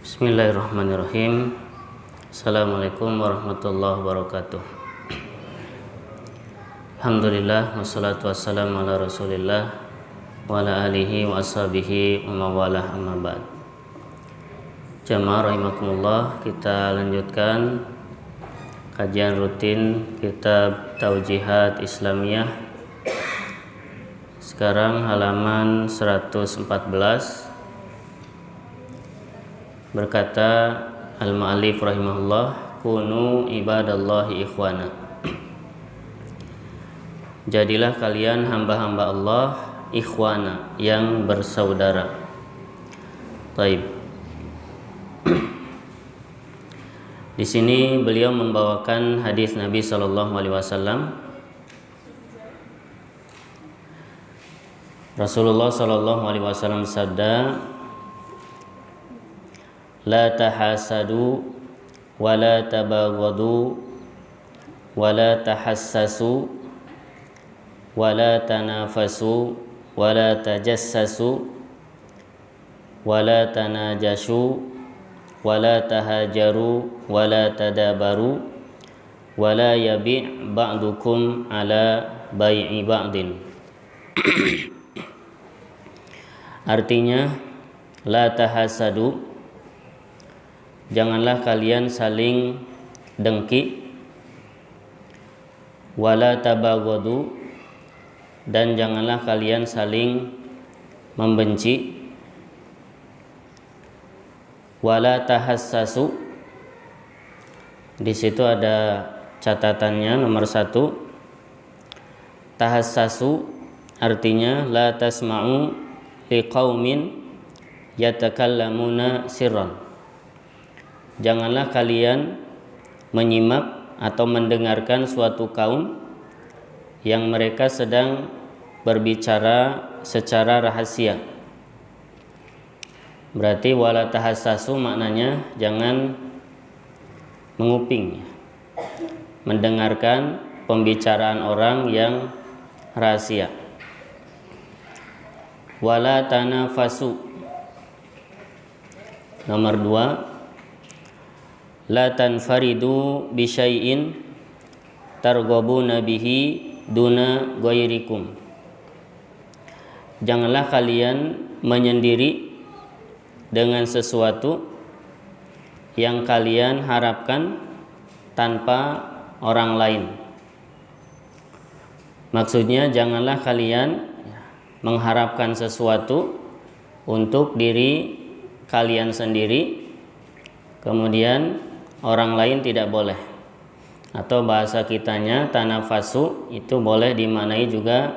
Bismillahirrahmanirrahim. Assalamualaikum warahmatullahi wabarakatuh. Alhamdulillah wassalatu wassalamu ala Rasulillah wa ala alihi wa ashabihi wa mawalah amma ba'd. Jamaah rahimakumullah, kita lanjutkan kajian rutin kitab Taujihat Islamiyah. Sekarang halaman 114. Berkata al-mu'allif rahimahullah, kunu ibadallahi ikhwana. Jadilah kalian hamba-hamba Allah ikhwana, yang bersaudara. Baik. Di sini beliau membawakan hadis Nabi sallallahu alaihi wasallam. Rasulullah sallallahu alaihi wasallam sabda, la tahasadu wa la tabaghadu wa la tahassasu wa la tanafasu wa la tajassasu wa la tanajashu wa la tahajaru wa la tadabaru wa la yabi' ba'dukum ala bai'i ba'din. Artinya, la tahasadu, janganlah kalian saling dengki, wala tabaghadu, dan janganlah kalian saling membenci, wala tahassasu. Di situ ada catatannya, nomor 1. Tahassasu artinya la tasma'u liqaumin yatakallamuna sirran. Janganlah kalian menyimak atau mendengarkan suatu kaum yang mereka sedang berbicara secara rahasia. Berarti wala tahassasu maknanya jangan menguping, mendengarkan pembicaraan orang yang rahasia. Wala tanafasu. Nomor 2, la tanfaridu bisyai'in targhabuna bihi duna ghairikum. Janganlah kalian menyendiri dengan sesuatu yang kalian harapkan tanpa orang lain. Maksudnya, janganlah kalian mengharapkan sesuatu untuk diri kalian sendiri, kemudian orang lain tidak boleh. Atau bahasa kitanya tanafasu itu boleh dimaknai juga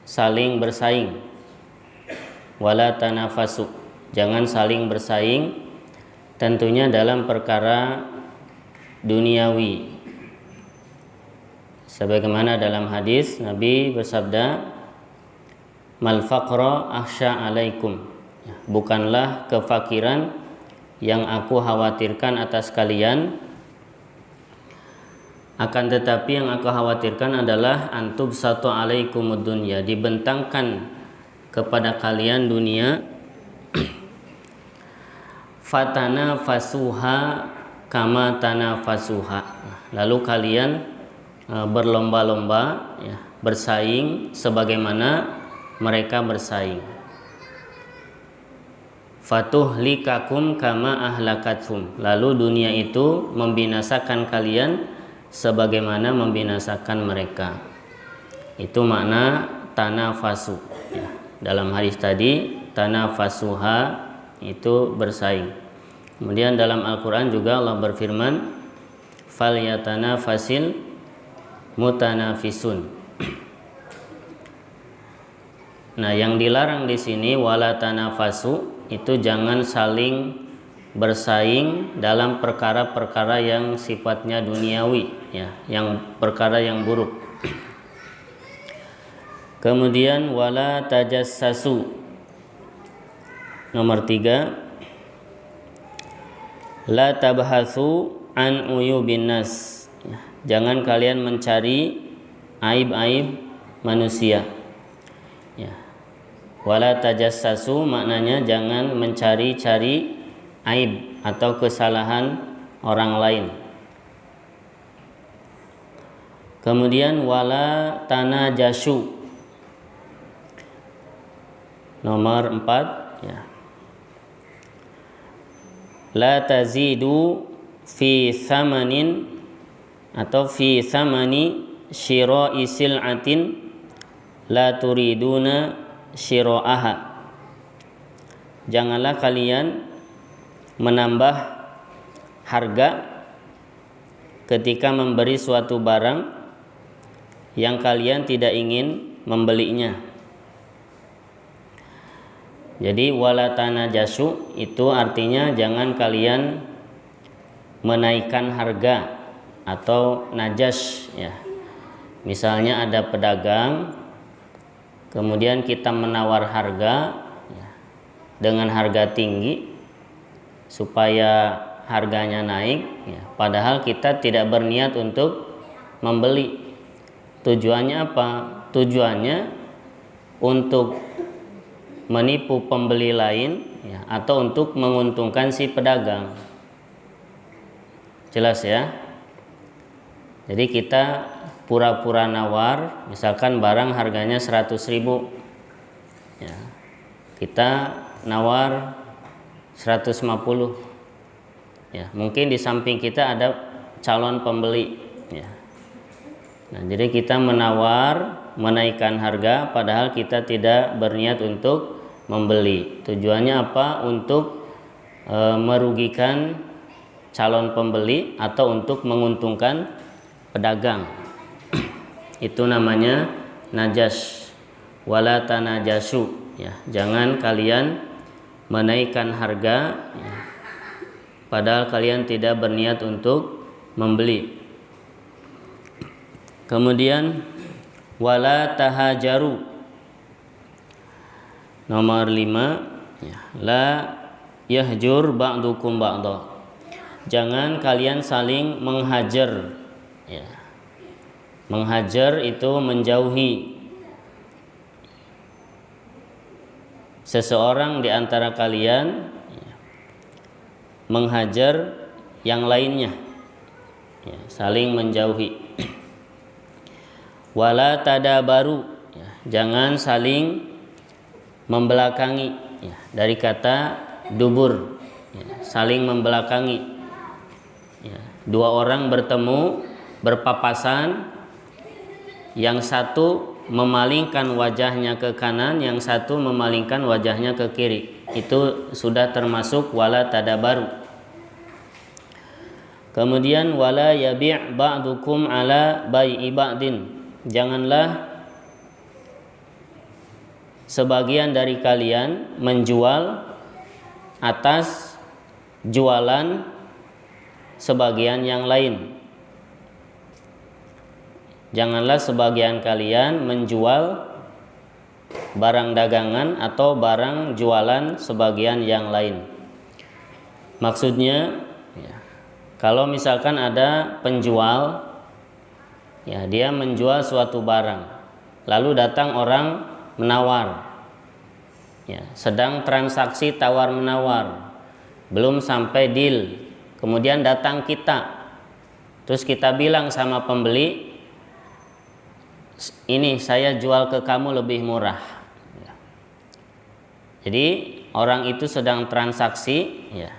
saling bersaing. Wala tanafasu, jangan saling bersaing, tentunya dalam perkara duniawi. Sebagaimana dalam hadis Nabi bersabda, mal faqra akhsha alaikum, bukanlah kefakiran yang aku khawatirkan atas kalian, akan tetapi yang aku khawatirkan adalah antub satu alaikumud dunya, dibentangkan kepada kalian dunia, fatana fasuha kama tanafasuha, lalu kalian berlomba-lomba, bersaing sebagaimana mereka bersaing. Fatuhlikakum kama ahlakathum, lalu dunia itu membinasakan kalian sebagaimana membinasakan mereka. Itu makna tanafasu. Dalam hadis tadi tanafasuha itu bersaing. Kemudian dalam Al-Quran juga Allah berfirman, falyatanafasil mutanafisun. Nah, yang dilarang di sini wala tanafasu itu jangan saling bersaing dalam perkara-perkara yang sifatnya duniawi, yang perkara yang buruk. Kemudian wala tajassasu. Nomor 3, la tabhatsu an uyubin nas. Jangan kalian mencari aib-aib manusia. Wala tajassasu maknanya jangan mencari-cari aib atau kesalahan orang lain. Kemudian wala tanajashu. Nomor 4 ya. La tazidu fi thamanin atau fi thamani syira'i sil'atin la turiduna syira'aha. Janganlah kalian menambah harga ketika memberi suatu barang yang kalian tidak ingin membelinya. Jadi wala tanajasu itu artinya jangan kalian menaikkan harga atau najas ya. Misalnya ada pedagang, kemudian kita menawar harga ya, dengan harga tinggi supaya harganya naik ya, padahal kita tidak berniat untuk membeli. Tujuannya apa? Tujuannya untuk menipu pembeli lain ya, atau untuk menguntungkan si pedagang. Jelas ya? Jadi kita pura-pura nawar, misalkan barang harganya 100.000 ya, kita nawar 150 ya, mungkin di samping kita ada calon pembeli ya. Nah, jadi kita menawar, menaikkan harga padahal kita tidak berniat untuk membeli. Tujuannya apa? Untuk merugikan calon pembeli atau untuk menguntungkan pedagang. Itu namanya najas. Wala tanajasu ya, jangan kalian menaikkan harga ya, padahal kalian tidak berniat untuk membeli. Kemudian wala tahajaru. Nomor 5 ya, la yahjur ba'dukum ba'da. Jangan kalian saling menghajar ya. Menghajar itu menjauhi seseorang di antara kalian ya, menghajar yang lainnya ya, saling menjauhi. Wala tadabaru ya, jangan saling membelakangi ya, dari kata dubur ya, saling membelakangi ya. Dua orang bertemu berpapasan, yang satu memalingkan wajahnya ke kanan, yang satu memalingkan wajahnya ke kiri. Itu sudah termasuk wala tadabaru. Kemudian wala yabi' ba'dukum ala bai'i ba'din. Janganlah sebagian dari kalian menjual atas jualan sebagian yang lain. Janganlah sebagian kalian menjual barang dagangan atau barang jualan sebagian yang lain. Maksudnya ya, kalau misalkan ada penjual ya, dia menjual suatu barang, lalu datang orang menawar ya, sedang transaksi tawar menawar, belum sampai deal, kemudian datang kita, terus kita bilang sama pembeli, ini saya jual ke kamu lebih murah. Jadi orang itu sedang transaksi ya.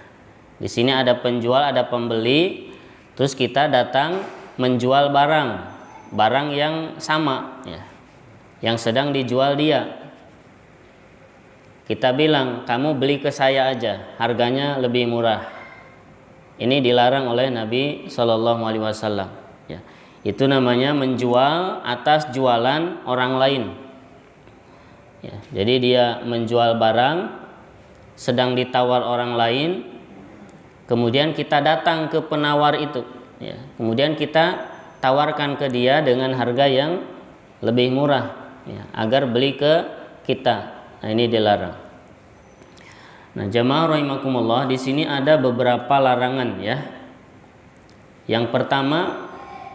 Di sini ada penjual, ada pembeli, terus kita datang menjual barang yang sama ya, yang sedang dijual dia. Kita bilang, kamu beli ke saya aja, harganya lebih murah. Ini dilarang oleh Nabi SAW. Ya. Itu namanya menjual atas jualan orang lain ya, jadi dia menjual barang sedang ditawar orang lain, kemudian kita datang ke penawar itu ya, kemudian kita tawarkan ke dia dengan harga yang lebih murah ya, agar beli ke kita. Nah, ini dilarang. Nah, jamaah rahimakumullah, di sini ada beberapa larangan ya. Yang pertama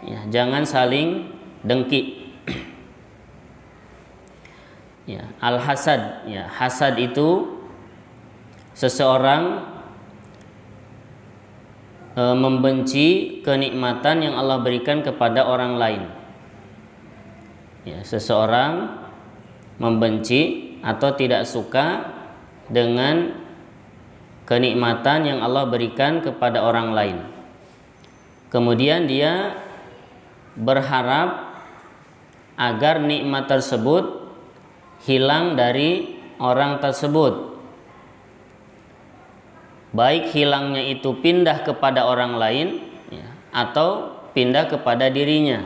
ya, jangan saling dengki. Ya, al-hasad ya, hasad itu seseorang membenci kenikmatan yang Allah berikan kepada orang lain. Ya, seseorang membenci atau tidak suka dengan kenikmatan yang Allah berikan kepada orang lain. Kemudian dia berharap agar nikmat tersebut hilang dari orang tersebut. Baik hilangnya itu pindah kepada orang lain ya, atau pindah kepada dirinya.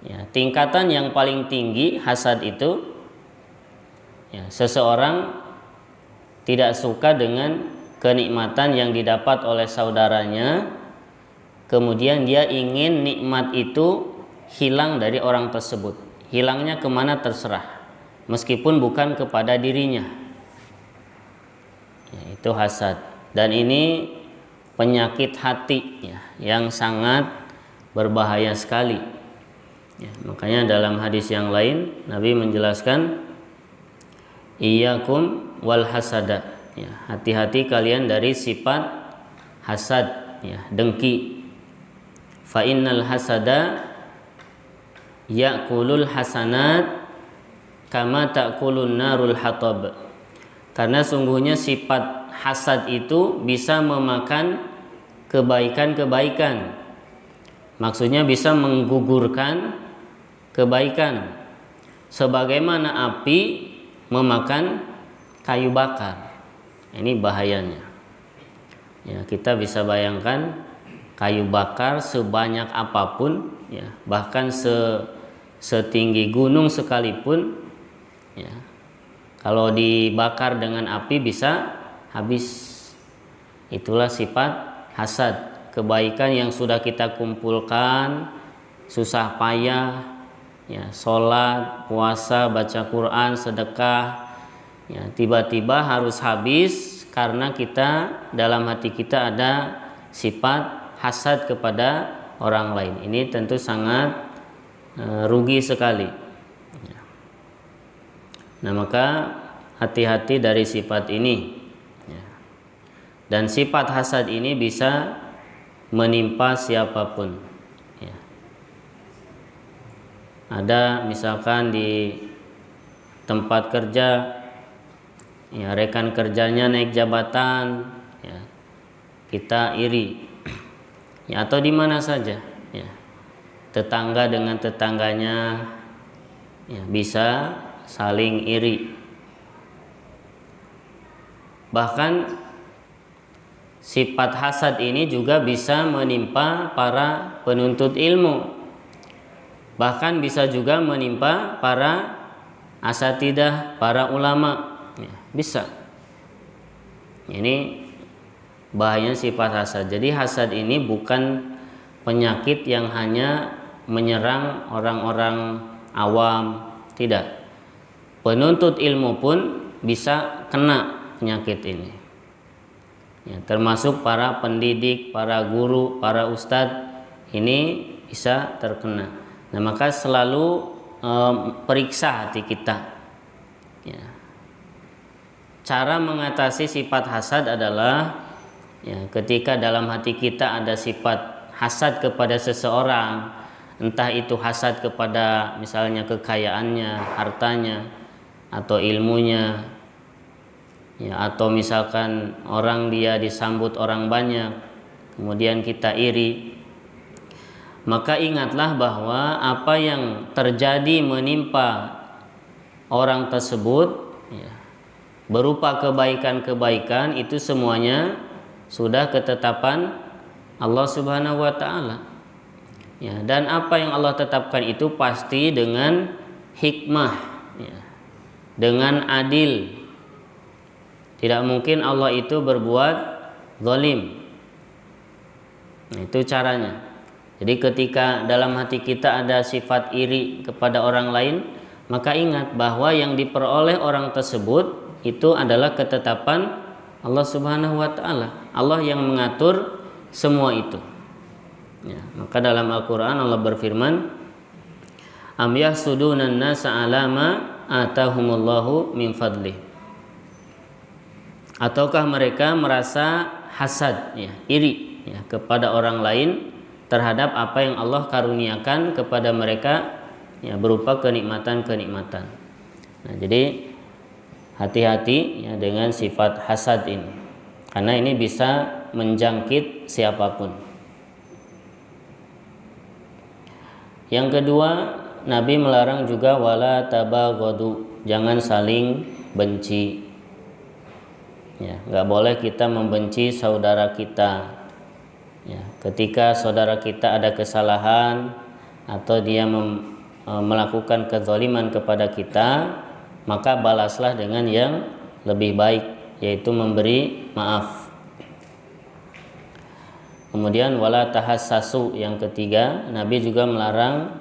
Ya, tingkatan yang paling tinggi hasad itu ya, seseorang tidak suka dengan kenikmatan yang didapat oleh saudaranya, kemudian dia ingin nikmat itu hilang dari orang tersebut. Hilangnya kemana terserah, meskipun bukan kepada dirinya. Ya, itu hasad, dan ini penyakit hati ya, yang sangat berbahaya sekali ya, makanya dalam hadis yang lain Nabi menjelaskan iyyakum wal hasada ya, hati-hati kalian dari sifat hasad ya, dengki. Fa innal hasada ya'kulul hasanat kama ta'kulun narul hatab. Karena sungguhnya sifat hasad itu bisa memakan kebaikan-kebaikan. Maksudnya bisa menggugurkan kebaikan. Sebagaimana api memakan kayu bakar. Ini bahayanya. Ya, kita bisa bayangkan kayu bakar sebanyak apapun, ya, bahkan setinggi gunung sekalipun, ya, kalau dibakar dengan api bisa habis. Itulah sifat hasad. Kebaikan yang sudah kita kumpulkan, susah payah, ya, sholat, puasa, baca Quran, sedekah, ya, tiba-tiba harus habis karena kita dalam hati kita ada sifat hasad kepada orang lain. Ini tentu sangat rugi sekali. Nah, maka hati-hati dari sifat ini ya. Dan sifat hasad ini bisa menimpa siapapun ya. Ada misalkan di tempat kerja ya, rekan kerjanya naik jabatan ya, kita iri ya, atau di mana saja ya, tetangga dengan tetangganya ya, bisa saling iri. Bahkan sifat hasad ini juga bisa menimpa para penuntut ilmu. Bahkan bisa juga menimpa para asatidah, para ulama ya, bisa. Ini bahayanya sifat hasad. Jadi hasad ini bukan penyakit yang hanya menyerang orang-orang awam, tidak. Penuntut ilmu pun bisa kena penyakit ini ya, termasuk para pendidik, para guru, para ustadz, ini bisa terkena. Nah, maka selalu periksa hati kita ya. Cara mengatasi sifat hasad adalah ya, ketika dalam hati kita ada sifat hasad kepada seseorang, entah itu hasad kepada misalnya kekayaannya, hartanya, atau ilmunya ya, atau misalkan orang dia disambut orang banyak kemudian kita iri, maka ingatlah bahwa apa yang terjadi menimpa orang tersebut ya, berupa kebaikan-kebaikan itu semuanya sudah ketetapan Allah Subhanahu wa taala ya, dan apa yang Allah tetapkan itu pasti dengan hikmah ya, dengan adil. Tidak mungkin Allah itu berbuat zalim. Nah, itu caranya. Jadi ketika dalam hati kita ada sifat iri kepada orang lain, maka ingat bahwa yang diperoleh orang tersebut itu adalah ketetapan Allah Subhanahu wa taala. Allah yang mengatur semua itu. Ya, maka dalam Al-Qur'an Allah berfirman, am yahsudunan nasa ala ma atahumullahu min fadlih. Ataukah mereka merasa hasad, ya, iri, ya, kepada orang lain terhadap apa yang Allah karuniakan kepada mereka, ya, berupa kenikmatan-kenikmatan. Nah, jadi hati-hati, ya, dengan sifat hasad ini, karena ini bisa menjangkit siapapun. Yang kedua, Nabi melarang juga wala tabaghadu, jangan saling benci. Ya, nggak boleh kita membenci saudara kita. Ya, ketika saudara kita ada kesalahan atau dia melakukan kezaliman kepada kita, maka balaslah dengan yang lebih baik, yaitu memberi maaf. Kemudian wala tahassasu, yang ketiga, Nabi juga melarang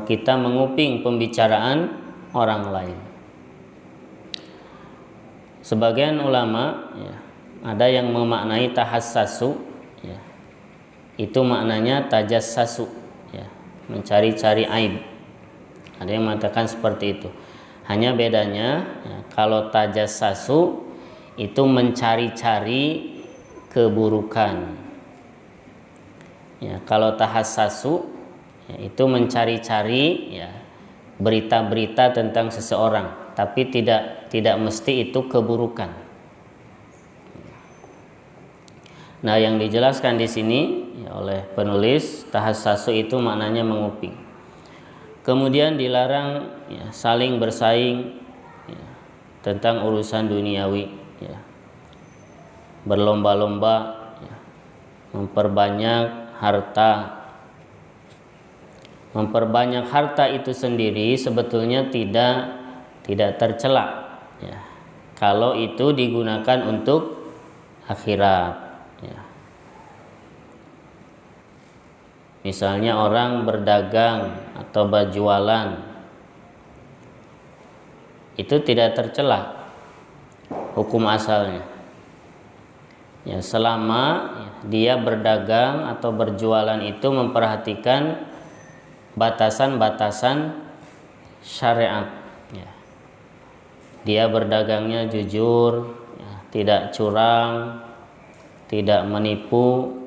kita menguping pembicaraan orang lain. Sebagian ulama, ya, ada yang memaknai tahassasu, ya, itu maknanya tajassasu, ya, mencari-cari aib. Ada yang mengatakan seperti itu. Hanya bedanya, ya, kalau tajassasu itu mencari-cari keburukan. Ya, kalau tahassasu, ya, itu mencari-cari, ya, berita-berita tentang seseorang, tapi tidak mesti itu keburukan. Nah, yang dijelaskan di sini, ya, oleh penulis, tahassasu itu maknanya menguping. Kemudian dilarang, ya, saling bersaing, ya, tentang urusan duniawi, ya, berlomba-lomba, ya, memperbanyak harta. Memperbanyak harta itu sendiri sebetulnya tidak tercela, ya, kalau itu digunakan untuk akhirat, ya. Misalnya orang berdagang atau berjualan, itu tidak tercela hukum asalnya, ya, selama, ya, dia berdagang atau berjualan itu memperhatikan batasan-batasan syariat, ya. Dia berdagangnya jujur, ya, tidak curang, tidak menipu,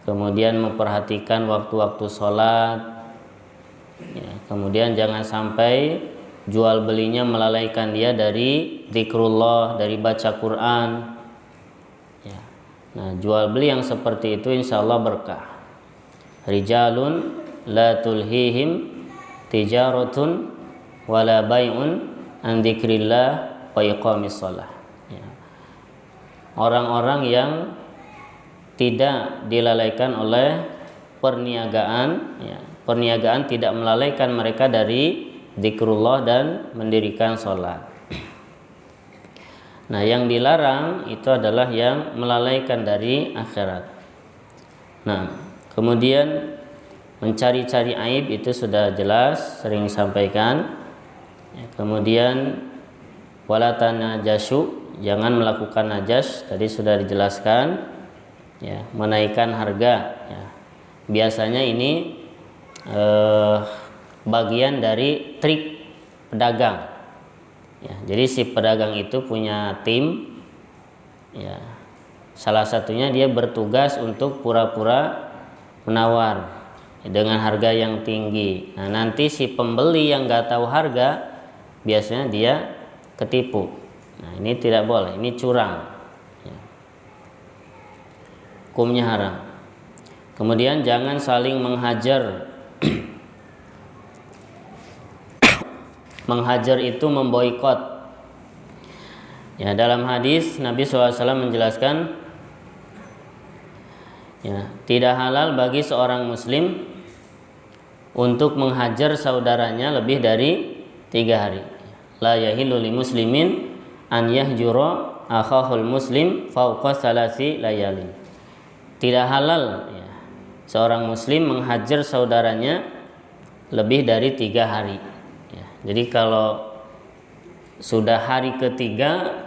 kemudian memperhatikan waktu-waktu sholat, ya, kemudian jangan sampai jual belinya melalaikan dia dari zikrullah, dari baca Quran, ya. Nah, jual beli yang seperti itu insya Allah berkah. Rijalun la tulhihim tijaratun wala bai'un an dzikrillah wa iqamis shalah, ya. Orang-orang yang tidak dilalaikan oleh perniagaan, ya, perniagaan tidak melalaikan mereka dari zikrullah dan mendirikan sholat. Nah, yang dilarang itu adalah yang melalaikan dari akhirat. Nah, kemudian mencari-cari aib itu sudah jelas, sering sampaikan. Ya, kemudian wala tanajasyu, jangan melakukan najas, tadi sudah dijelaskan, ya, menaikkan harga, ya. Biasanya ini bagian dari trik pedagang, ya. Jadi si pedagang itu punya tim, ya. Salah satunya dia bertugas untuk pura-pura menawar dengan harga yang tinggi. Nah, nanti si pembeli yang nggak tahu harga biasanya dia ketipu. Nah, ini tidak boleh, ini curang, ya. Hukumnya haram. Kemudian jangan saling menghajar. Menghajar itu memboikot. Ya, dalam hadis Nabi SAW menjelaskan, ya, tidak halal bagi seorang muslim untuk menghajar saudaranya lebih dari 3 hari. La yahillu li muslimin an yahjura akhahul muslim fauqa salasi layalin. Tidak halal, ya, seorang muslim menghajar saudaranya lebih dari 3 hari, ya. Jadi kalau sudah hari ketiga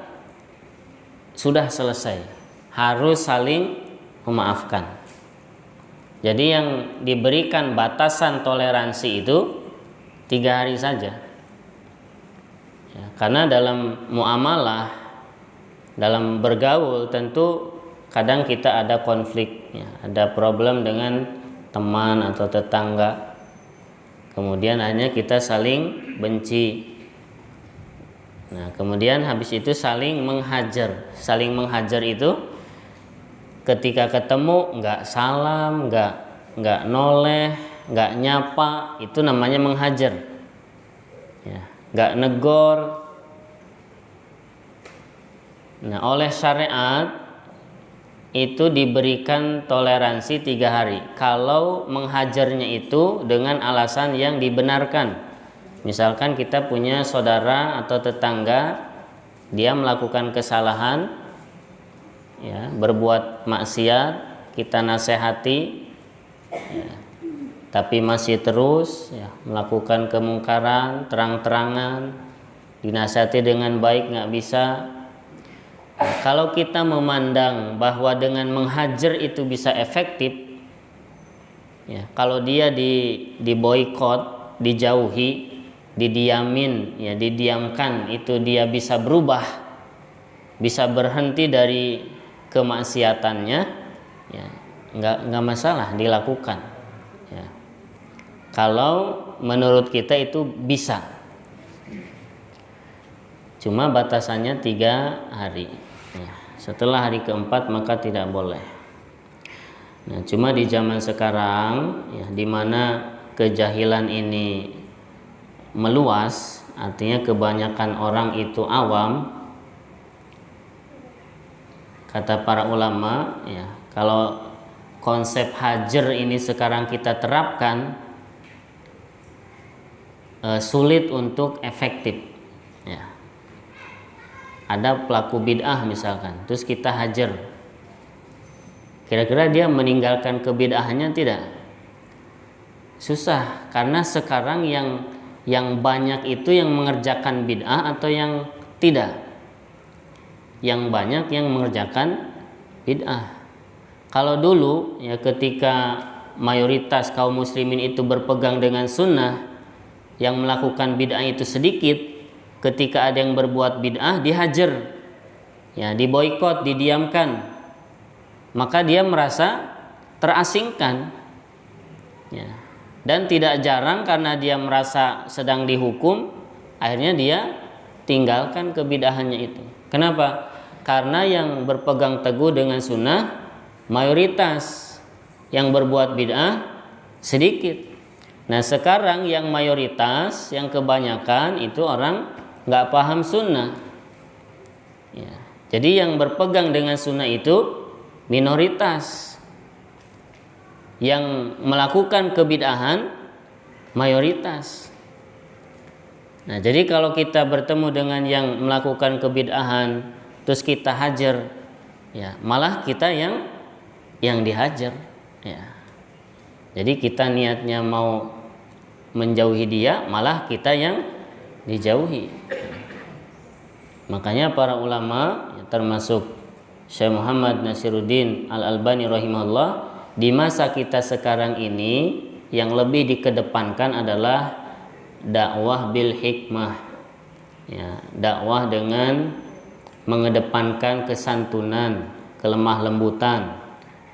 sudah selesai, harus saling memaafkan. Jadi yang diberikan batasan toleransi itu 3 hari saja, ya, karena dalam muamalah dalam bergaul tentu kadang kita ada konflik, ya, ada problem dengan teman atau tetangga, kemudian hanya kita saling benci. Nah, kemudian habis itu saling menghajar. Saling menghajar itu ketika ketemu nggak salam, nggak noleh, nggak nyapa, itu namanya menghajar. Ya, nggak negor. Nah, oleh syariat itu diberikan toleransi 3 hari. Kalau menghajarnya itu dengan alasan yang dibenarkan. Misalkan kita punya saudara atau tetangga, dia melakukan kesalahan, ya, berbuat maksiat, kita nasihati, ya, tapi masih terus, ya, melakukan kemungkaran terang-terangan, dinasihati dengan baik nggak bisa. Nah, kalau kita memandang bahwa dengan menghajar itu bisa efektif, ya, kalau dia diboikot, dijauhi, didiamin, ya, didiamkan, itu dia bisa berubah, bisa berhenti dari kemaksiatannya, ya, nggak masalah dilakukan, ya. Kalau menurut kita itu bisa, cuma batasannya 3 hari, ya. Setelah hari keempat maka tidak boleh. Nah, cuma di zaman sekarang, ya, di mana kejahilan ini meluas, artinya kebanyakan orang itu awam. Kata para ulama, ya, kalau konsep hajar ini sekarang kita terapkan, sulit untuk efektif, ya. Ada pelaku bid'ah misalkan, terus kita hajar, kira-kira dia meninggalkan kebid'ahannya tidak? Susah, karena sekarang yang banyak itu yang mengerjakan bid'ah atau yang tidak? Yang banyak yang mengerjakan bid'ah. Kalau dulu, ya, ketika mayoritas kaum muslimin itu berpegang dengan sunnah, yang melakukan bid'ah itu sedikit, ketika ada yang berbuat bid'ah dihajar, ya, diboikot, didiamkan, maka dia merasa terasingkan, ya. Dan tidak jarang karena dia merasa sedang dihukum, akhirnya dia tinggalkan kebid'ahannya itu. Kenapa? Karena yang berpegang teguh dengan sunnah mayoritas, yang berbuat bid'ah sedikit. Nah, sekarang yang mayoritas, yang kebanyakan itu orang nggak paham sunnah, ya. Jadi yang berpegang dengan sunnah itu minoritas, yang melakukan kebid'ahan mayoritas. Nah, jadi kalau kita bertemu dengan yang melakukan kebid'ahan terus kita hajar, ya, malah kita yang dihajar, ya. Jadi kita niatnya mau menjauhi dia, malah kita yang dijauhi. Makanya para ulama, ya, termasuk Syekh Muhammad Nasiruddin Al-Albani rahimahullah, di masa kita sekarang ini yang lebih dikedepankan adalah dakwah bil hikmah, ya, dakwah dengan mengedepankan kesantunan, kelemah lembutan.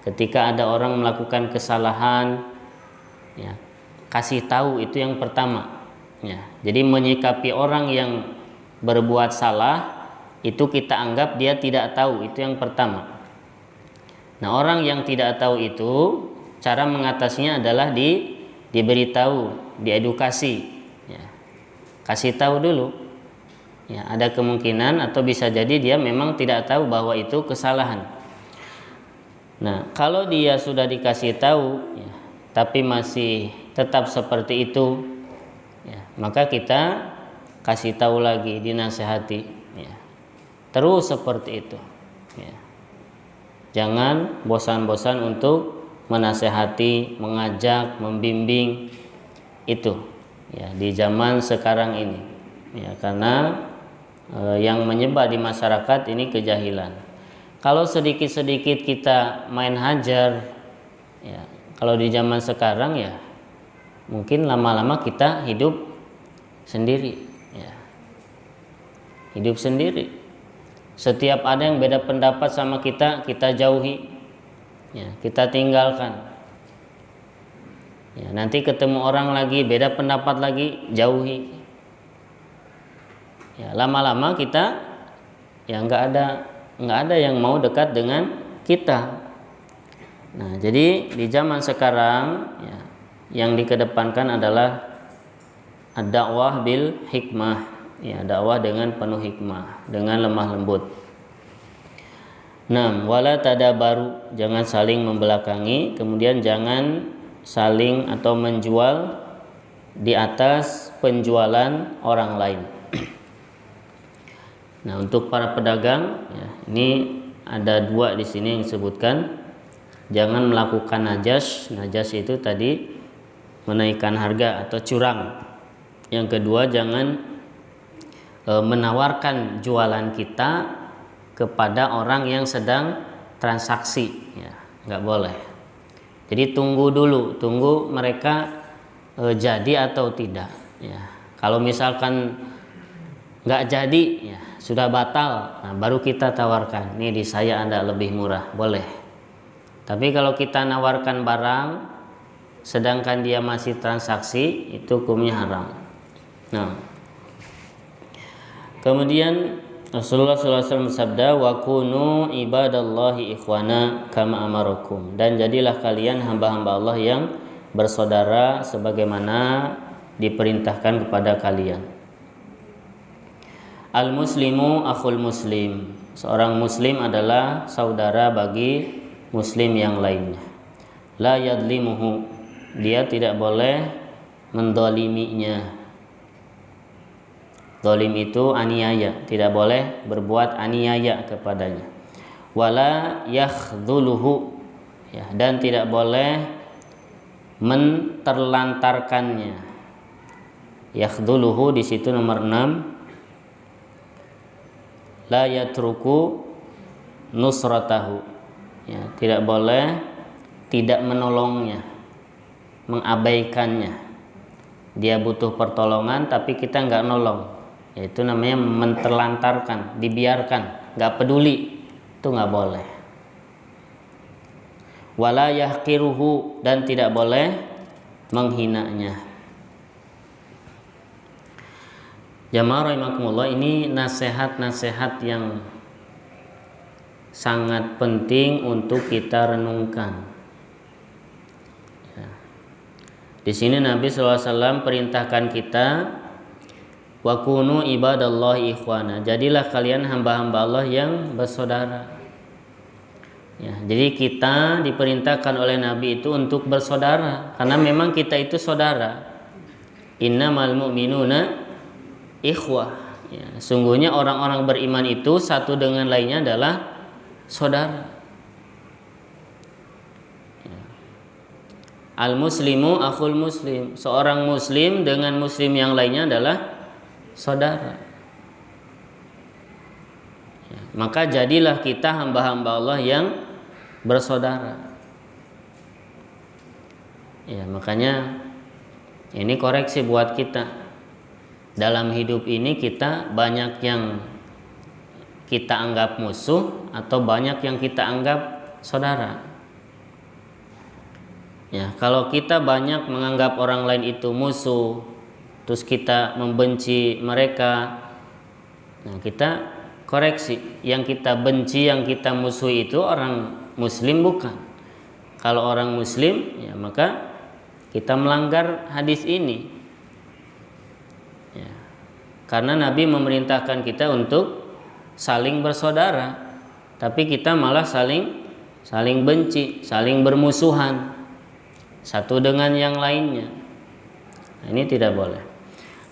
Ketika ada orang melakukan kesalahan, ya, kasih tahu, itu yang pertama, ya. Jadi menyikapi orang yang berbuat salah itu kita anggap dia tidak tahu, itu yang pertama. Nah, orang yang tidak tahu itu cara mengatasinya adalah diberitahu, diedukasi, ya. Kasih tahu dulu, ya, ada kemungkinan atau bisa jadi dia memang tidak tahu bahwa itu kesalahan. Nah, kalau dia sudah dikasih tahu, ya, tapi masih tetap seperti itu, ya, maka kita kasih tahu lagi, dinasihati, ya. Terus seperti itu, ya. Jangan bosan-bosan untuk menasehati, mengajak, membimbing itu, ya, di zaman sekarang ini, ya, karena yang menyebar di masyarakat ini kejahilan. Kalau sedikit-sedikit kita main hajar, ya, kalau di zaman sekarang, ya, mungkin lama-lama kita hidup sendiri, ya. Hidup sendiri. Setiap ada yang beda pendapat sama kita, kita jauhi, ya, kita tinggalkan. Ya, nanti ketemu orang lagi beda pendapat lagi, jauhi. Ya, lama-lama kita ya nggak ada yang mau dekat dengan kita. Nah, jadi di zaman sekarang ya, yang dikedepankan adalah ad-dakwah bil hikmah. Ya, dakwah dengan penuh hikmah, dengan lemah lembut. 6. Wala tadabaru, jangan saling membelakangi, kemudian jangan saling atau menjual di atas penjualan orang lain. Nah, untuk para pedagang, ya, ini ada 2 di sini yang disebutkan. Jangan melakukan najas. Najas itu tadi menaikkan harga atau curang. Yang kedua, jangan menawarkan jualan kita kepada orang yang sedang transaksi, ya, nggak boleh. Jadi tunggu dulu, tunggu mereka jadi atau tidak. Ya, kalau misalkan nggak jadi, ya, sudah batal, nah, baru kita tawarkan. Ini di saya ada lebih murah, boleh. Tapi kalau kita nawarkan barang, sedangkan dia masih transaksi, itu hukumnya haram. Nah, kemudian Rasulullah SAW bersabda, wa kunu ibadallahi ikhwana kama amarakum, dan jadilah kalian hamba-hamba Allah yang bersaudara sebagaimana diperintahkan kepada kalian. Al muslimu akhul muslim, seorang muslim adalah saudara bagi muslim yang lainnya. La yadlimuhu, dia tidak boleh mendoliminya. Zalim itu aniaya, tidak boleh berbuat aniaya kepadanya. Wala yakhdhuluhu, ya, dan tidak boleh menterlantarkannya. Yakhdhuluhu di situ nomor 6. La yatruku nusratahu, ya, tidak boleh tidak menolongnya, mengabaikannya. Dia butuh pertolongan tapi kita nggak nolong. Itu namanya menterlantarkan, dibiarkan, nggak peduli, itu nggak boleh. Wala yahqiruhu, dan tidak boleh menghinanya. Jamaah rahimakumullah, ini nasihat-nasihat yang sangat penting untuk kita renungkan. Ya. Di sini Nabi SAW perintahkan kita, wa kunu ibadallahi ikhwana, jadilah kalian hamba-hamba Allah yang bersaudara. Ya, jadi kita diperintahkan oleh Nabi itu untuk bersaudara, karena memang kita itu saudara. Innamal mu'minuna ikhwah, ya, sungguhnya orang-orang beriman itu satu dengan lainnya adalah saudara. Ya. Al muslimu akhul muslim, seorang muslim dengan muslim yang lainnya adalah saudara. Ya, maka jadilah kita hamba-hamba Allah yang bersaudara. Ya, makanya ini koreksi buat kita. Dalam hidup ini kita banyak yang kita anggap musuh atau banyak yang kita anggap saudara. Ya, kalau kita banyak menganggap orang lain itu musuh, terus kita membenci mereka, nah kita koreksi, yang kita benci, yang kita musuhi itu orang muslim bukan. Kalau orang muslim, ya maka kita melanggar hadis ini, ya, karena Nabi memerintahkan kita untuk saling bersaudara, tapi kita malah saling benci, saling bermusuhan satu dengan yang lainnya. Nah, ini tidak boleh.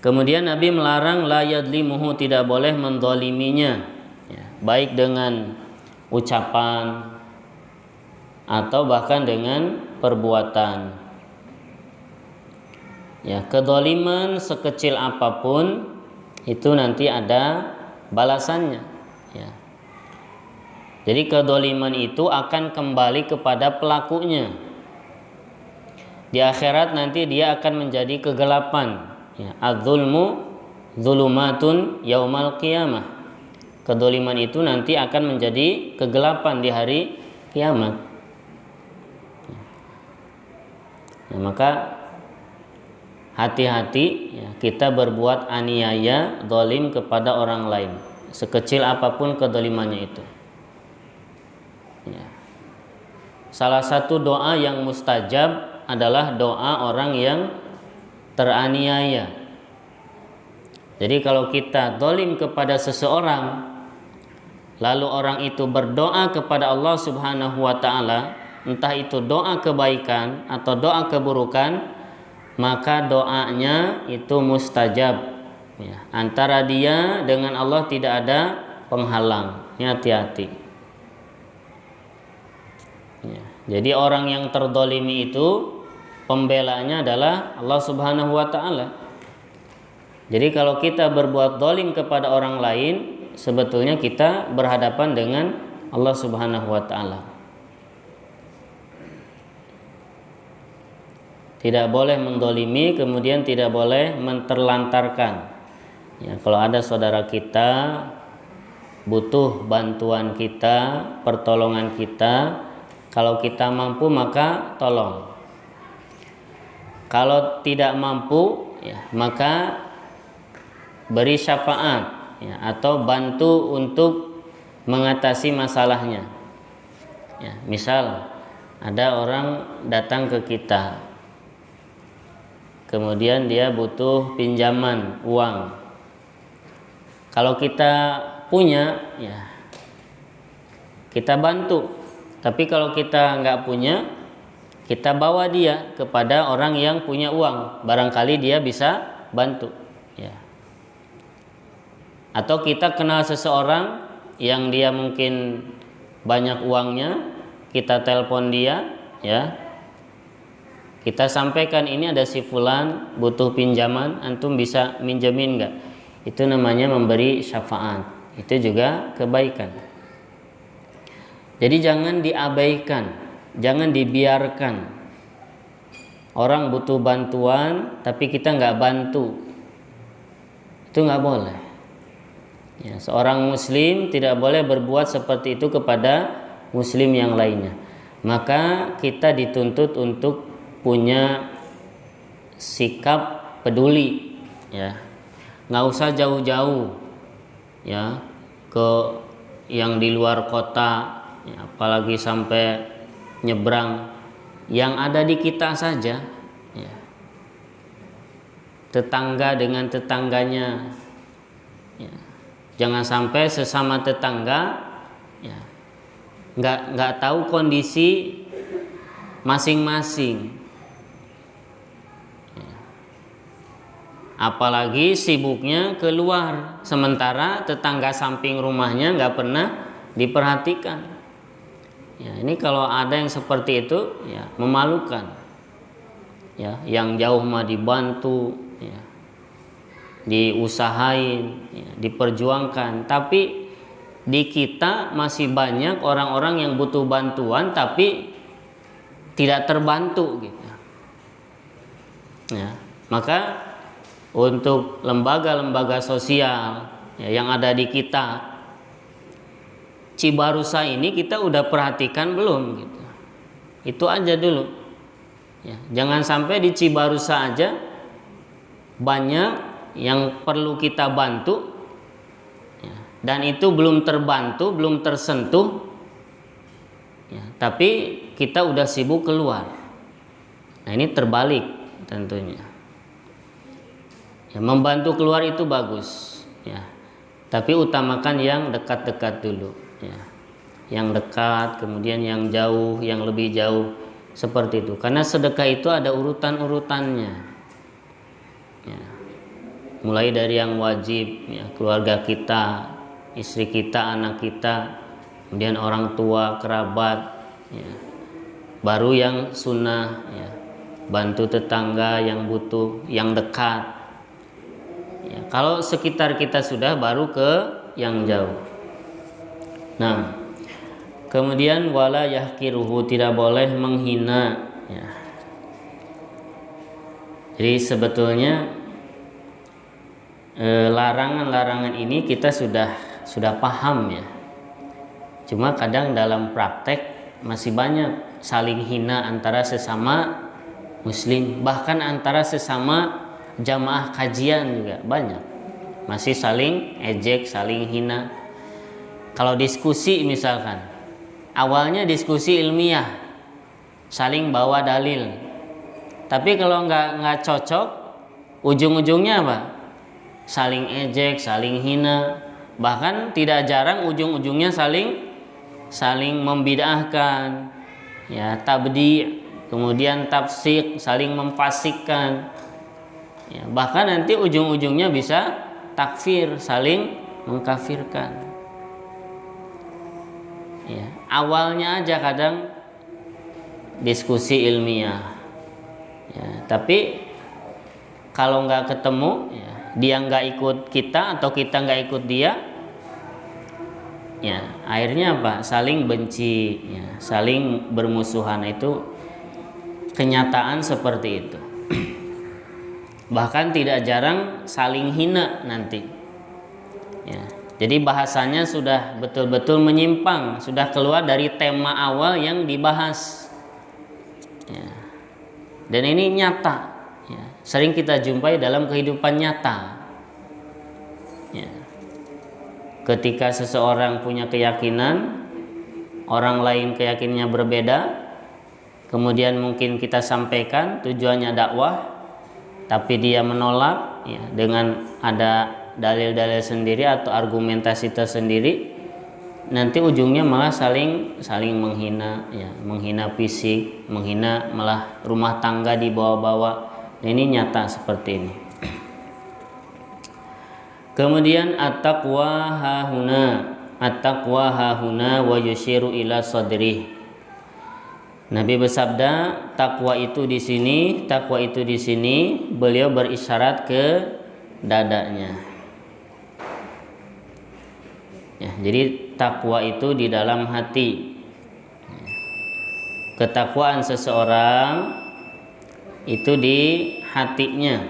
Kemudian Nabi melarang la yadlimuhu, tidak boleh mendoliminya, ya, baik dengan ucapan atau bahkan dengan perbuatan. Ya, kedoliman sekecil apapun itu nanti ada balasannya. Ya. Jadi kedoliman itu akan kembali kepada pelakunya. Di akhirat nanti dia akan menjadi kegelapan. Ya, az-zulmu zulumatun yaumal qiyamah. kedoliman itu nanti akan menjadi kegelapan di hari kiamat. Nah, maka hati-hati ya, kita berbuat aniaya, zalim kepada orang lain, sekecil apapun kedolimannya itu. Ya. Salah satu doa yang mustajab adalah doa orang yang teraniaya. Jadi kalau kita zalim kepada seseorang, lalu orang itu berdoa kepada Allah Subhanahu wa taala, entah itu doa kebaikan atau doa keburukan, maka doanya itu mustajab. Ya, antara dia dengan Allah tidak ada penghalang. Hati-hati. Ya, jadi orang yang terdolimi itu pembelanya adalah Allah Subhanahu wa taala. Jadi kalau kita berbuat dolim kepada orang lain, sebetulnya kita berhadapan dengan Allah Subhanahu wa taala. Tidak boleh mendolimi, kemudian tidak boleh menterlantarkan. Ya, kalau ada saudara kita butuh bantuan kita, pertolongan kita, kalau kita mampu maka tolong. Kalau tidak mampu, ya, maka beri syafaat, ya, atau bantu untuk mengatasi masalahnya. Ya, misal ada orang datang ke kita, kemudian dia butuh pinjaman uang. Kalau kita punya, ya kita bantu. Tapi kalau kita nggak punya, kita bawa dia kepada orang yang punya uang. Barangkali dia bisa bantu. Ya. Atau kita kenal seseorang yang dia mungkin banyak uangnya, kita telepon dia, ya. Kita sampaikan ini ada si fulan butuh pinjaman, antum bisa minjemin nggak? Itu namanya memberi syafaat. Itu juga kebaikan. Jadi jangan diabaikan, jangan dibiarkan. Orang butuh bantuan tapi kita nggak bantu, itu nggak boleh. Ya, seorang muslim tidak boleh berbuat seperti itu kepada muslim yang lainnya. Maka kita dituntut untuk punya sikap peduli, ya. Nggak usah jauh-jauh, ya, ke yang di luar kota, ya, apalagi sampai nyebrang. Yang ada di kita saja, ya. Tetangga dengan tetangganya, ya. Jangan sampai sesama tetangga, ya, nggak tahu kondisi masing-masing. Apalagi sibuknya keluar, sementara tetangga samping rumahnya nggak pernah diperhatikan. Ya, ini kalau ada yang seperti itu, ya memalukan. Ya, yang jauh mah dibantu, ya, diusahain, ya, diperjuangkan. Tapi di kita masih banyak orang-orang yang butuh bantuan tapi tidak terbantu, gitu. Ya, maka untuk lembaga-lembaga sosial, ya, yang ada di kita, Cibarusa ini kita udah perhatikan belum, gitu. Itu aja dulu, ya, jangan sampai di Cibarusa aja banyak yang perlu kita bantu, ya, dan itu belum terbantu, belum tersentuh, ya, tapi kita udah sibuk keluar. Nah, ini terbalik tentunya. Ya, membantu keluar itu bagus, ya, tapi utamakan yang dekat-dekat dulu, ya. Yang dekat, kemudian yang jauh, yang lebih jauh, seperti itu. Karena sedekah itu ada urutan-urutannya, ya. Mulai dari yang wajib, ya, keluarga kita, istri kita, anak kita, kemudian orang tua, kerabat, ya. Baru yang sunnah, ya, bantu tetangga yang butuh, yang dekat. Ya, kalau sekitar kita sudah, baru ke yang jauh. Nah, kemudian wala yahkiruhu, tidak boleh menghina, ya. Jadi sebetulnya larangan-larangan ini kita sudah sudah paham ya. Cuma kadang dalam praktek masih banyak saling hina antara sesama muslim, bahkan antara sesama jamaah kajian juga banyak. Masih saling ejek, saling hina. Kalau diskusi misalkan, awalnya diskusi ilmiah, saling bawa dalil. Tapi kalau nggak cocok, ujung-ujungnya apa? Saling ejek, saling hina. Bahkan tidak jarang ujung-ujungnya saling membid'ahkan, ya, tabdi', kemudian tafsik, saling memfasikkan, ya, bahkan nanti ujung-ujungnya bisa takfir, saling mengkafirkan, ya. Awalnya aja kadang diskusi ilmiah, ya, tapi kalau nggak ketemu, ya, dia nggak ikut kita atau kita nggak ikut dia, ya, akhirnya apa? Saling benci, ya, saling bermusuhan. Itu kenyataan seperti itu. Bahkan tidak jarang saling hina nanti, ya. Jadi bahasanya sudah betul-betul menyimpang, sudah keluar dari tema awal yang dibahas, ya. Dan ini nyata, ya, sering kita jumpai dalam kehidupan nyata, ya. Ketika seseorang punya keyakinan, orang lain keyakinannya berbeda, kemudian mungkin kita sampaikan tujuannya dakwah, tapi dia menolak, ya, dengan ada dalil-dalil sendiri atau argumentasi tersendiri, nanti ujungnya malah saling menghina, ya, menghina fisik, menghina malah rumah tangga dibawa-bawa. Ini nyata seperti ini. Kemudian at-taqwa hahuna wa yushiru ila sadri. Nabi bersabda, takwa itu di sini, beliau berisyarat ke dadanya. Ya, jadi takwa itu di dalam hati. Ketakwaan seseorang itu di hatinya.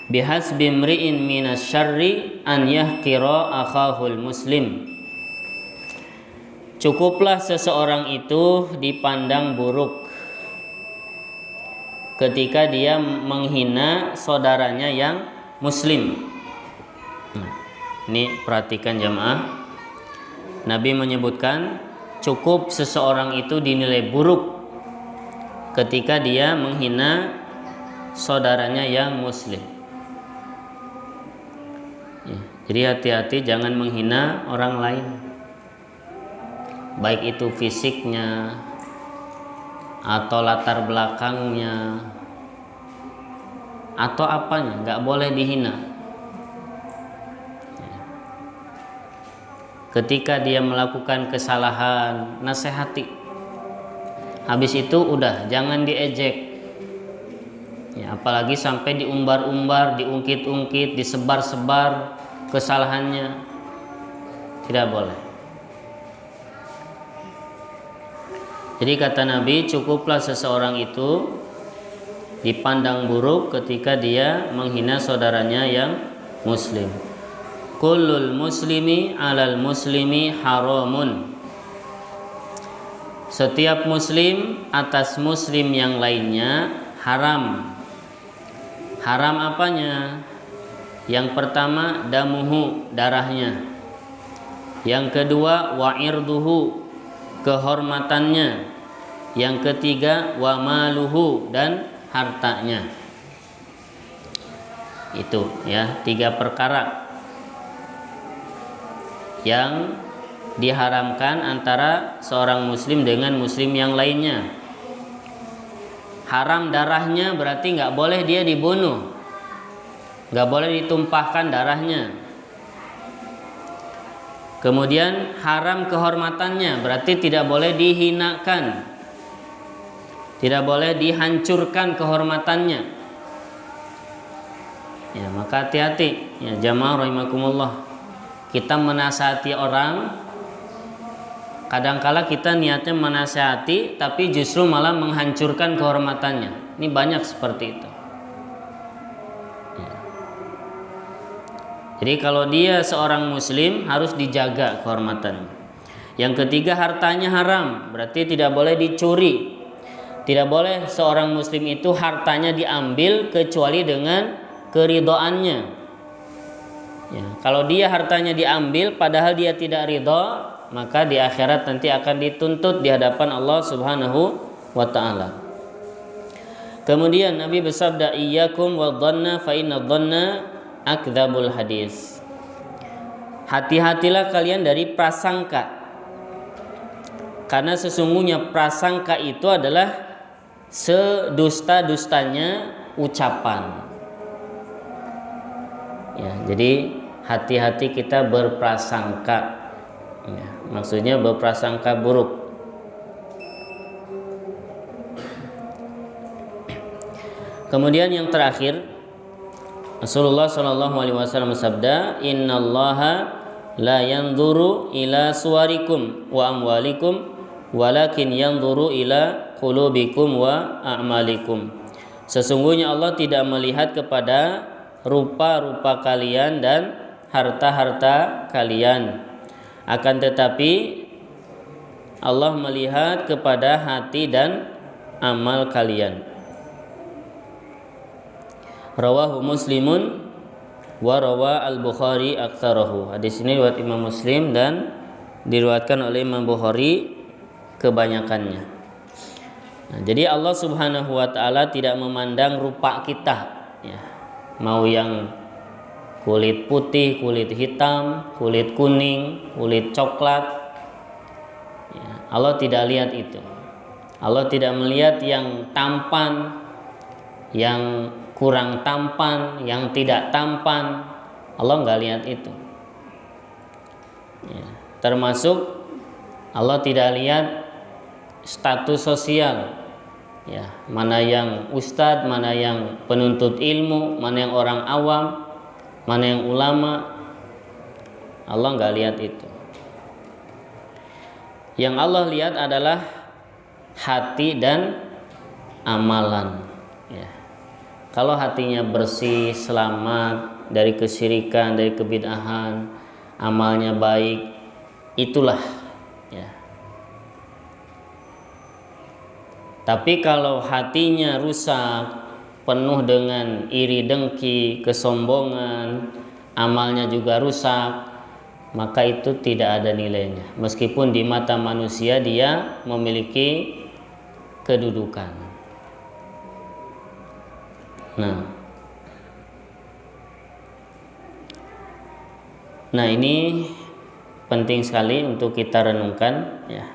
Bihasbi imri'in minasyarri an yahqira akhahul muslim. Cukuplah seseorang itu dipandang buruk ketika dia menghina saudaranya yang muslim. Ini perhatikan jamaah. Nabi menyebutkan cukup seseorang itu dinilai buruk ketika dia menghina saudaranya yang muslim. Ya, jadi hati-hati jangan menghina orang lain, baik itu fisiknya atau latar belakangnya atau apanya, nggak boleh dihina. Ketika dia melakukan kesalahan, nasihati. Habis itu udah, jangan diejek, ya, apalagi sampai diumbar-umbar, diungkit-ungkit, disebar-sebar kesalahannya. Tidak boleh. Jadi kata Nabi, cukuplah seseorang itu dipandang buruk ketika dia menghina saudaranya yang muslim. Kullul muslimi alal muslimi haramun. Setiap muslim atas muslim yang lainnya haram. Haram apanya? Yang pertama damuhu, darahnya. Yang kedua wa'irduhu, kehormatannya. Yang ketiga wa maluhu, dan hartanya. Itu ya, 3 perkara yang diharamkan antara seorang muslim dengan muslim yang lainnya. Haram darahnya berarti nggak boleh dia dibunuh, nggak boleh ditumpahkan darahnya. Kemudian haram kehormatannya, berarti tidak boleh dihinakan, tidak boleh dihancurkan kehormatannya. Ya, maka hati-hati ya jamaah rahimakumullah. Kita menasihati orang, kadangkala kita niatnya menasihati tapi justru malah menghancurkan kehormatannya. Ini banyak seperti itu. Ya. Jadi kalau dia seorang muslim harus dijaga kehormatannya. Yang ketiga, hartanya haram, berarti tidak boleh dicuri. Tidak boleh seorang muslim itu hartanya diambil kecuali dengan keridhoannya. Ya, kalau dia hartanya diambil padahal dia tidak ridho, maka di akhirat nanti akan dituntut di hadapan Allah Subhanahu wa taala. Kemudian Nabi bersabda, iyyakum wadh-dhanna fa inna dhanna akdzabul hadis. Hati-hatilah kalian dari prasangka, karena sesungguhnya prasangka itu adalah sedusta-dustanya ucapan. Ya, jadi hati-hati kita berprasangka. Ya, maksudnya berprasangka buruk. Kemudian yang terakhir, Rasulullah SAW bersabda, innallaha la yanzuru ila suwarikum wa amwalikum walakin yanzuru ila qulubikum wa a'malikum. Sesungguhnya Allah tidak melihat kepada rupa-rupa kalian dan harta-harta kalian, akan tetapi Allah melihat kepada hati dan amal kalian. Rawahu Muslimun wa rawa al-Bukhari aktsarahu. Hadis ini riwayat Imam Muslim dan diriwayatkan oleh Imam Bukhari kebanyakannya. Nah, jadi Allah Subhanahu wa taala tidak memandang rupa kita, ya. Mau yang kulit putih, kulit hitam, kulit kuning, kulit coklat. Ya, Allah tidak lihat itu. Allah tidak melihat yang tampan, yang kurang tampan, yang tidak tampan. Allah nggak lihat itu. Ya, termasuk Allah tidak lihat status sosial, ya, mana yang ustadz, mana yang penuntut ilmu, mana yang orang awam, mana yang ulama. Allah nggak lihat itu. Yang Allah lihat adalah hati dan amalan, ya. Kalau hatinya bersih, selamat dari kesyirikan, dari kebid'ahan, amalnya baik, itulah, ya. Tapi kalau hatinya rusak, penuh dengan iri dengki, kesombongan, amalnya juga rusak, maka itu tidak ada nilainya. Meskipun di mata manusia dia memiliki kedudukan. Nah, ini penting sekali untuk kita renungkan, ya.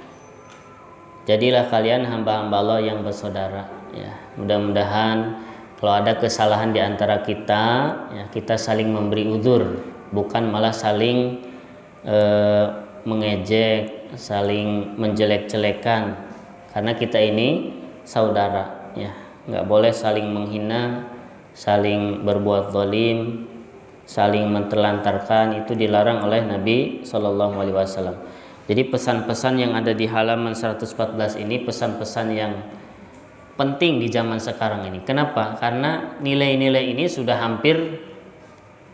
Jadilah kalian hamba-hamba Allah yang bersaudara, ya. Mudah-mudahan kalau ada kesalahan di antara kita, ya, kita saling memberi uzur, bukan malah saling mengejek, saling menjelek-jelekan. Karena kita ini saudara, ya. Nggak boleh saling menghina, saling berbuat zalim, saling menterlantarkan. Itu dilarang oleh Nabi SAW. Jadi pesan-pesan yang ada di halaman 114 ini pesan-pesan yang penting di zaman sekarang ini. Kenapa? Karena nilai-nilai ini sudah hampir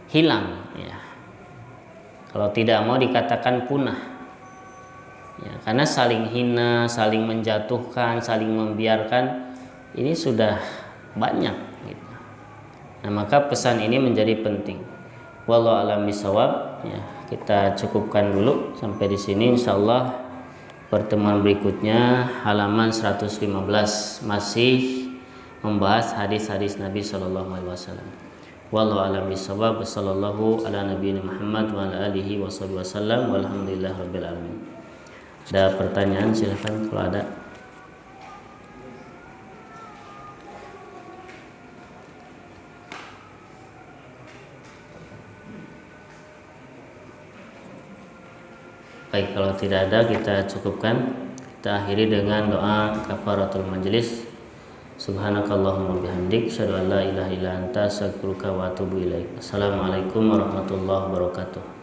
hilang, ya. Kalau tidak mau dikatakan punah, ya, karena saling hina, saling menjatuhkan, saling membiarkan ini sudah banyak, gitu. Nah, maka pesan ini menjadi penting. Wallahu a'lam bishawab, ya. Kita cukupkan dulu sampai di sini. Insyaallah pertemuan berikutnya halaman 115 masih membahas hadis-hadis Nabi sallallahu alaihi wasallam. Wallahu a'lam bishawab. Wassallallahu ala nabiyina Muhammad wa ala alihi wasallam. Walhamdulillahirabbil alamin. Ada pertanyaan silakan kalau ada. Baik, kalau tidak ada kita cukupkan. Kita akhiri dengan doa kafaratul majlis. Subhanakallahumma bihamdik, asyhadu an la ilaha illa anta, astaghfiruka wa atubu ilaik. Assalamualaikum warahmatullahi wabarakatuh.